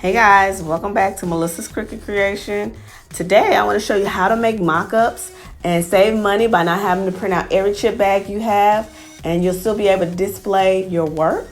Hey guys, welcome back to Melissa's Cricut Creation. Today I want to show you how to make mock-ups and save money by not having to print out every chip bag you have, and you'll still be able to display your work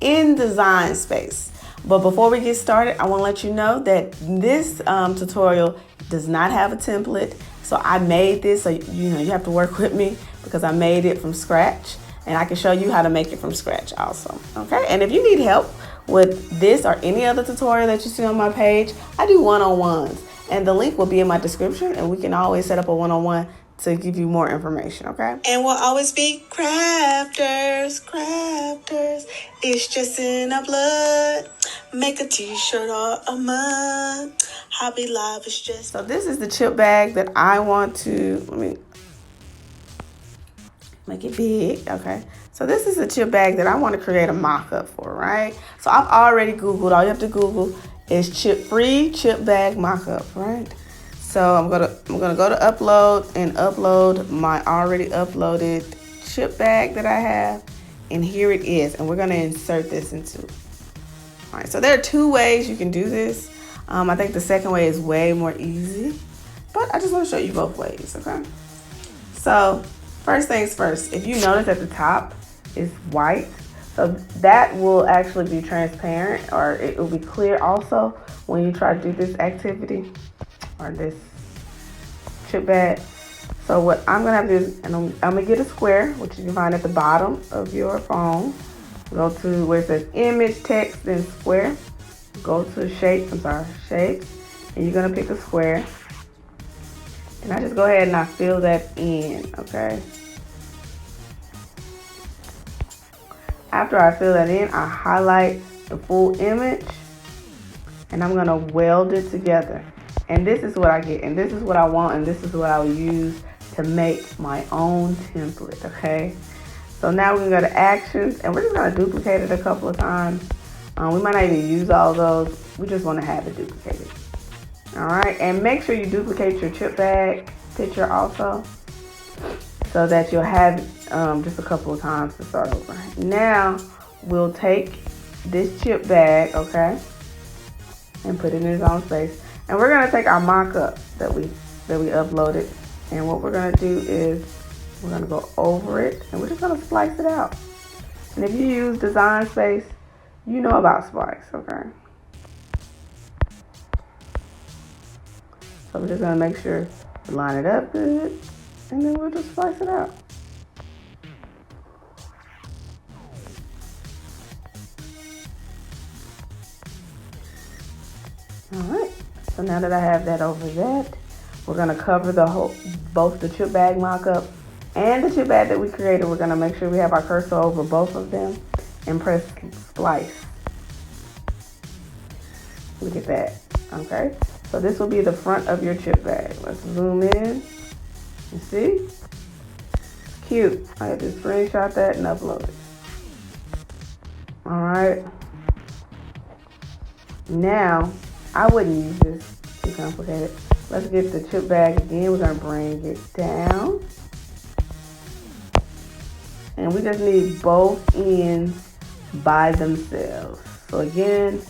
in Design Space. But before we get started, I want to let you know that this tutorial does not have a template. So I made this, so you have to work with me because I made it from scratch, and I can show you how to make it from scratch also. Okay, and if you need help with this or any other tutorial that you see on my page, I do one-on-ones, and the link will be in my description, and we can always set up a one-on-one to give you more information, okay? And we'll always be crafters. It's just in our blood. Make a t-shirt or a mug. Hobby Live is just... So this is the chip bag that I want to, let me make it big, okay? So this is a chip bag that I want to create a mock-up for, right? So I've already Googled, all you have to Google is free chip bag mock-up, right? So I'm gonna go to upload and upload my already uploaded chip bag that I have, and here it is, and we're gonna insert this into. All right, so there are two ways you can do this. I think the second way is way more easy, but I just want to show you both ways, okay? So first things first, if you notice at the top is white, so that will actually be transparent, or it will be clear also when you try to do this activity or this chip bag. So what I'm gonna have to do is, and I'm gonna get a square, which you can find at the bottom of your phone. Go to where it says image, text, then square. Go to shapes, shapes, and you're gonna pick a square. And I just go ahead and I fill that in, okay? After I fill that in, I highlight the full image, and I'm gonna weld it together. And this is what I get, and this is what I want, and this is what I will use to make my own template, okay? So now we can go to actions, and we're just gonna duplicate it a couple of times. We might not even use all those. We just wanna have it duplicated. All right, and make sure you duplicate your chip bag picture also, so that you'll have it just a couple of times to start over. Now we'll take this chip bag, okay, and put it in its own space. And we're gonna take our mock-up that we uploaded, and what we're gonna do is we're gonna go over it, and we're just gonna splice it out. And if you use Design Space, you know about splice, okay? So we're just gonna make sure we line it up good, and then we'll just slice it out. All right, so now that I have that over that, we're gonna cover both the chip bag mock-up and the chip bag that we created. We're gonna make sure we have our cursor over both of them and press splice. Look at that, okay? So this will be the front of your chip bag. Let's zoom in. You see? It's cute. I have to screenshot that and upload it. All right. Now, I wouldn't use this too complicated. Let's get the chip bag again. We're gonna bring it down. And we just need both ends by themselves. So again,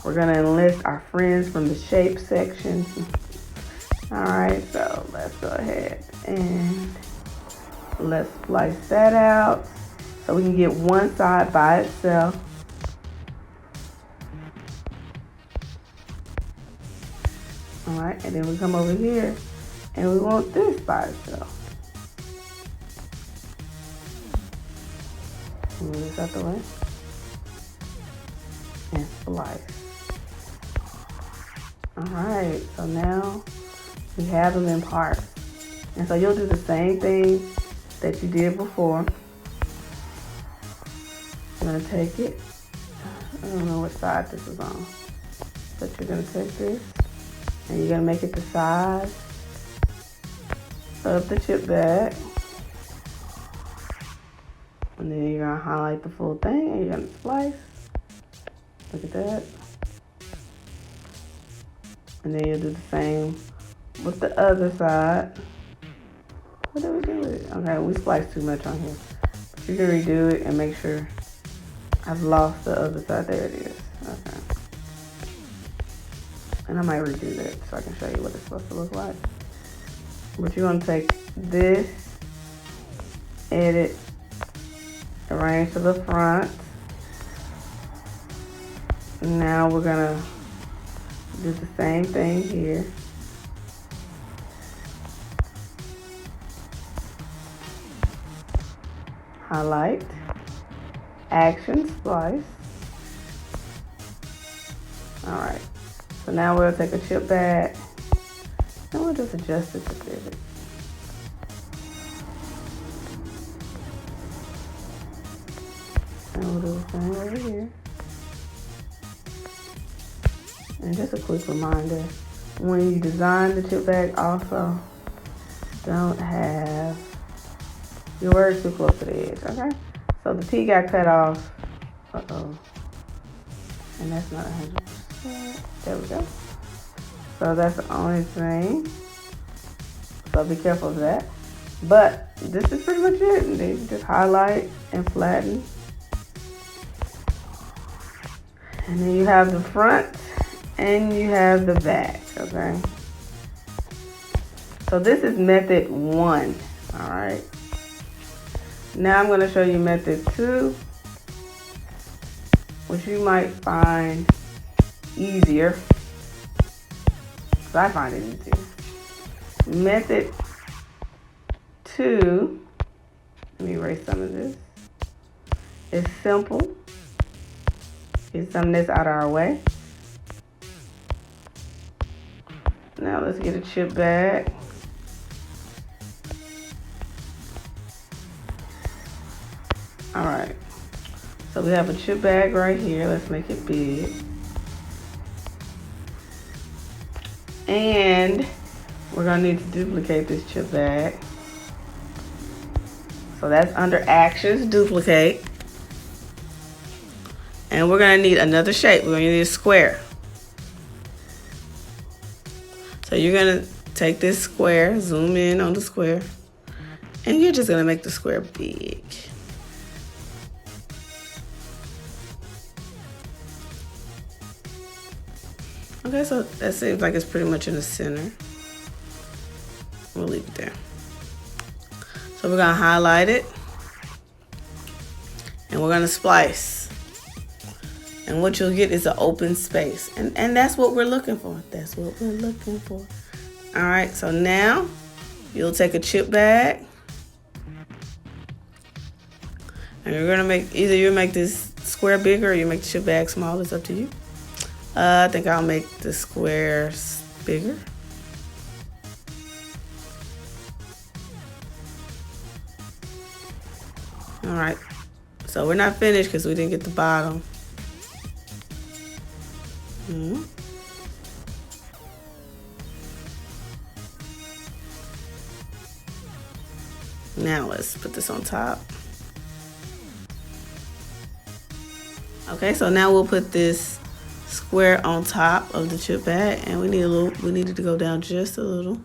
we're gonna enlist our friends from the shape section. All right, so let's go ahead and let's splice that out so we can get one side by itself. All right, and then we come over here and we want this by itself. Move this out the way and splice. All right, so now we have them in parts. And so you'll do the same thing that you did before. You're gonna take it, I don't know what side this is on, but you're gonna take this and you're gonna make it the size of the chip bag. And then you're gonna highlight the full thing and you're gonna splice. Look at that. And then you'll do the same with the other side. What did we do with it? Okay, we spliced too much on here. But you can redo it and make sure I've lost the other side. There it is. Okay. And I might redo that so I can show you what it's supposed to look like. But you're gonna take this, edit, arrange to the front. Now we're gonna do the same thing here. Highlight, action, splice. All right, so now we'll take a chip bag and we'll just adjust it to fit it. And we'll do the same over here. And just a quick reminder, when you design the chip bag, also don't have your words too close to the edge, okay? So the T got cut off. Uh-oh. And that's not 100%. There we go. So that's the only thing. So be careful of that. But this is pretty much it. And then you just highlight and flatten. And then you have the front and you have the back, okay? So this is method 1, all right? Now I'm gonna show you method 2, which you might find easier. Because I find it easier. Method 2, let me erase some of this. It's simple. Get some of this out of our way. Now let's get a chip bag. All right, so we have a chip bag right here. Let's make it big. And we're gonna need to duplicate this chip bag. So that's under actions, duplicate. And we're gonna need another shape. We're gonna need a square. So you're gonna take this square, zoom in on the square, and you're just gonna make the square big. Okay, so that seems like it's pretty much in the center. We'll leave it there. So we're gonna highlight it and we're gonna splice. And what you'll get is an open space. And that's what we're looking for. That's what we're looking for. All right, so now you'll take a chip bag and you're gonna make, either you make this square bigger or you make the chip bag small, it's up to you. I think I'll make the squares bigger. All right, so we're not finished because we didn't get the bottom. Now let's put this on top. Okay, so now we'll put this square on top of the chip bag, and we need it to go down just a little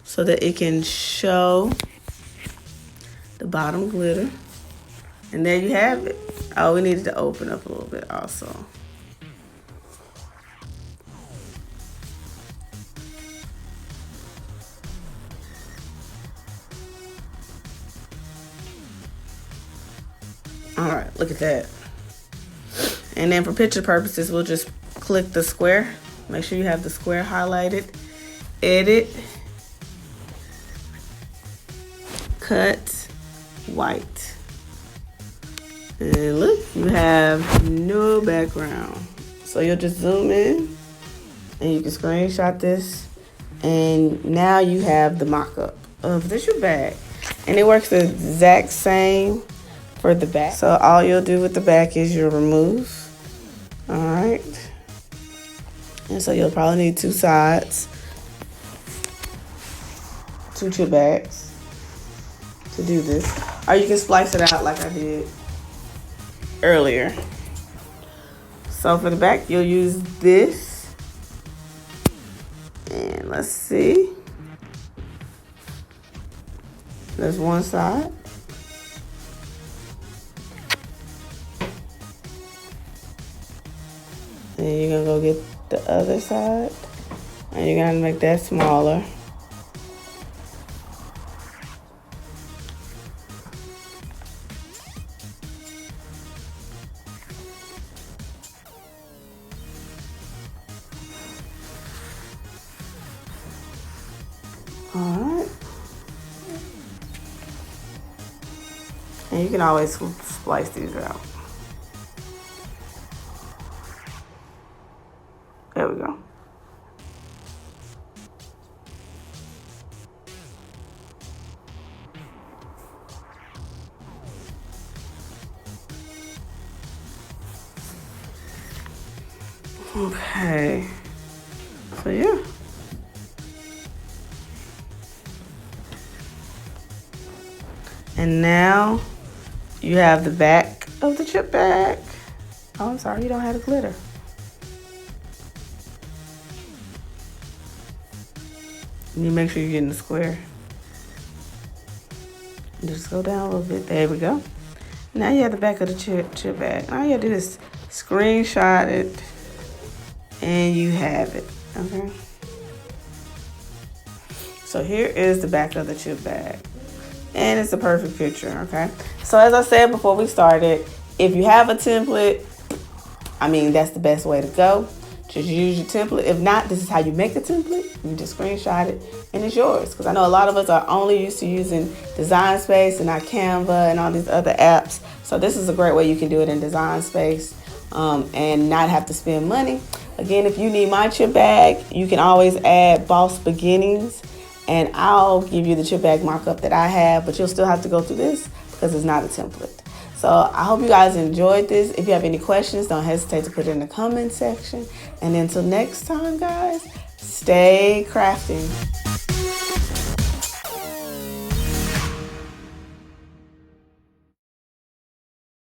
so that it can show the bottom glitter. And there you have it. Oh, we needed to open up a little bit also. All right, look at that. And then for picture purposes, we'll just click the square. Make sure you have the square highlighted. Edit. Cut. White. And look, you have no background. So you'll just zoom in and you can screenshot this. And now you have the mock-up of the shoe bag. And it works the exact same for the back. So all you'll do with the back is you'll remove. All right. And so you'll probably need 2 sides, 2 chip bags to do this. Or you can splice it out like I did earlier. So for the back, you'll use this. And let's see. There's one side. And then you're gonna go get the other side. And you're gonna make that smaller. Alright. And you can always splice these out. There we go. Okay. So yeah. And now you have the back of the chip bag. Oh, I'm sorry, you don't have the glitter. You make sure you're getting the square. Just go down a little bit. There we go. Now you have the back of the chip bag. All you have to do is screenshot it, and you have it. Okay. So here is the back of the chip bag. And it's a perfect picture, okay? So as I said before we started, if you have a template, I mean, that's the best way to go. Just use your template. If not, this is how you make a template. You just screenshot it and it's yours. Because I know a lot of us are only used to using Design Space and not Canva and all these other apps. So this is a great way you can do it in Design Space and not have to spend money. Again, if you need my chip bag, you can always add Boss Beginnings. And I'll give you the chip bag markup that I have, but you'll still have to go through this because it's not a template. So I hope you guys enjoyed this. If you have any questions, don't hesitate to put it in the comment section. And until next time, guys, stay crafting.